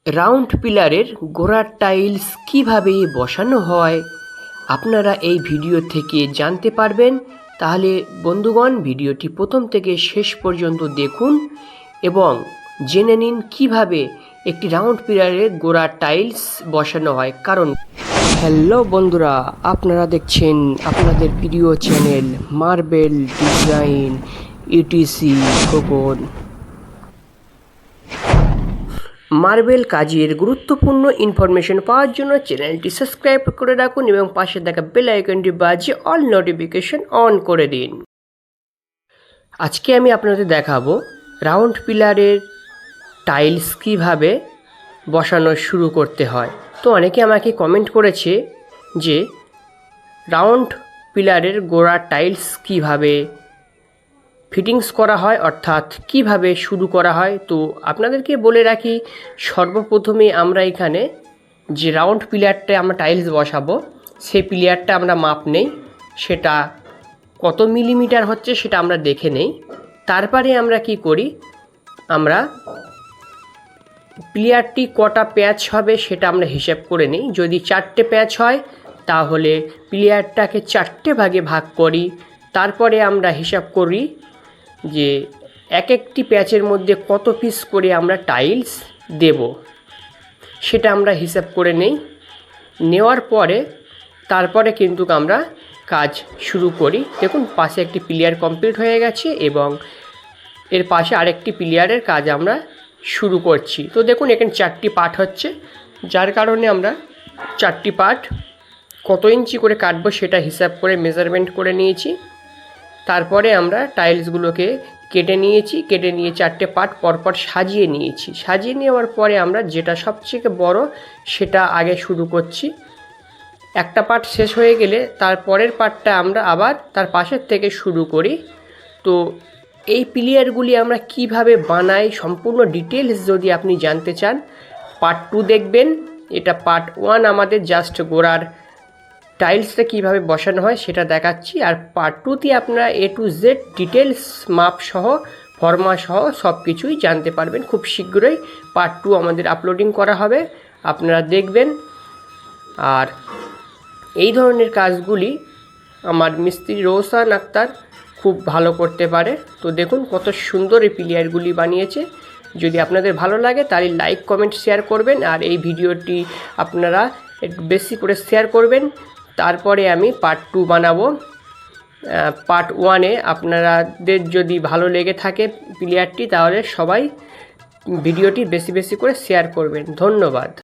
Round পিলারের গোড়ার tiles কিভাবে বসানো হয় আপনারা এই ভিডিও থেকে জানতে পারবেন। তাহলে বন্ধুগণ, ভিডিওটি প্রথম থেকে শেষ পর্যন্ত দেখুন এবং জেনে নিন কিভাবে একটি রাউন্ড পিলারের গোড়ার টাইলস বসানো হয়। কারণ হ্যালো বন্ধুরা, আপনারা দেখছেন আপনাদের প্রিয় channel marble design ETC-KHOKON। Marble কাজের গুরুত্বপূর্ণ ইনফরমেশন পাওয়ার জন্য চ্যানেলটি সাবস্ক্রাইব করে রাখুন এবং পাশে থাকা বেল আইকনটি বাজিয়ে অল নোটিফিকেশন অন করে দিন। আজকে আমি আপনাদের দেখাবো রাউন্ড পিলারের টাইলস কিভাবে বসানো শুরু করতে হয়। তো অনেকে আমাকে কমেন্ট করেছে যে রাউন্ড পিলারের গোড়ার টাইলস কিভাবে ফিটিংস করা হয়, অর্থাৎ কিভাবে শুরু করা হয়। তো আপনাদেরকে বলে রাখি, সর্বপ্রথমে আমরা এখানে যে রাউন্ড পিলারটা আমরা টাইলস বসাবো সেই পিলারটা আমরা মাপ নেই, সেটা কত মিলিমিটার হচ্ছে সেটা আমরা দেখে নেই। তারপরে আমরা কি করি, আমরা পিলারটি কটা প্যাচ হবে সেটা আমরা হিসাব করে নিই। যদি 4টে প্যাচ হয় তাহলে পিলারটাকে 4টে ভাগে ভাগ করি। তারপরে আমরা হিসাব করি যে এক একটি প্যাচের মধ্যে কত পিস করে আমরা টাইলস দেব, সেটা আমরা হিসাব করে নেই। নেওয়ার পরে তারপরে কিন্তু আমরা কাজ শুরু করি। দেখুন, পাশে একটি পিলার কমপ্লিট হয়ে গেছে এবং এর পাশে আরেকটি পিলারের কাজ আমরা শুরু করছি। তো দেখুন, এখানে 4টি পার্ট হচ্ছে, যার কারণে আমরা 4টি পার্ট কত ইঞ্চি করে কাটবো সেটা হিসাব করে মেজারমেন্ট করে নিয়েছি। তারপরে আমরা টাইলসগুলোকে কেটে নিয়েছি, কেটে নিয়ে 4টে পার্ট পরপর সাজিয়ে নিয়েছি। সাজিয়ে নেওয়ার পরে আমরা যেটা সবথেকে বড় সেটা আগে শুরু করছি। একটা পার্ট শেষ হয়ে গেলে তারপরের পার্টটা আমরা আবার তার পাশের থেকে শুরু করি। তো এই পিলারগুলি আমরা কিভাবে বানাই সম্পূর্ণ ডিটেলস যদি আপনি জানতে চান, পার্ট 2 দেখবেন। এটা পার্ট 1 আমাদের জাস্ট গোড়ার টাইলসটা কিভাবে বসানো হয় সেটা দেখাচ্ছি, আর পার্ট 2তে আপনারা A to Z ডিটেলস মাপ সহ ফর্মা সহ সব কিছুই জানতে পারবেন। খুব শীঘ্রই পার্ট 2 আমাদের আপলোডিং করা হবে, আপনারা দেখবেন। আর এই ধরনের কাজগুলি আমার মিস্ত্রি রোশন আক্তার খুব ভালো করতে পারে। তো দেখুন কত সুন্দর এই পিলারগুলি বানিয়েছে। যদি আপনাদের ভালো লাগে তাহলে লাইক কমেন্ট শেয়ার করবেন, আর এই ভিডিওটি আপনারা একটু বেশি করে শেয়ার করবেন। তারপরে আমি পার্ট 2 বানাবো। পার্ট 1-এ আপনাদের যদি ভালো লেগে থাকে পিলারটি, তাহলে সবাই ভিডিওটি বেশি বেশি করে শেয়ার করবেন। ধন্যবাদ।